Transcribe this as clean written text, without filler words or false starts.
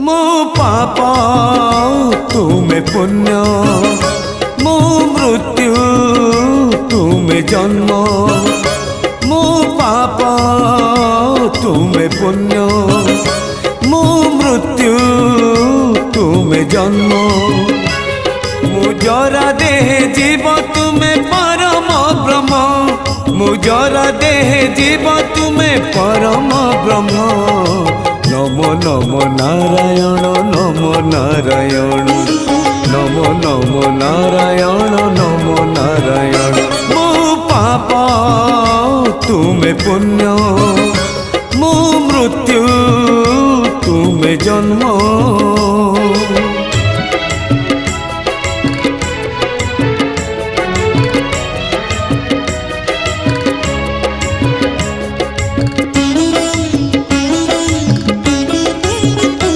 मो पाप तुम्हें पुण्य मो मृत्यु तुम्हें जन्म मो पाप तुम्हें पुण्य मो मृत्यु तुम्हें जन्म मुजरा देह जीव तुम्हें परम ब्रह्म मुजरा देह जीव तुम्हें परम ब्रह्म नमो नमो नारायण नमो नारायण नमो नमो नारायण नमो नारायण मो पाप तुम्हें पुण्य मो मृत्यु तुम्हें जन्म।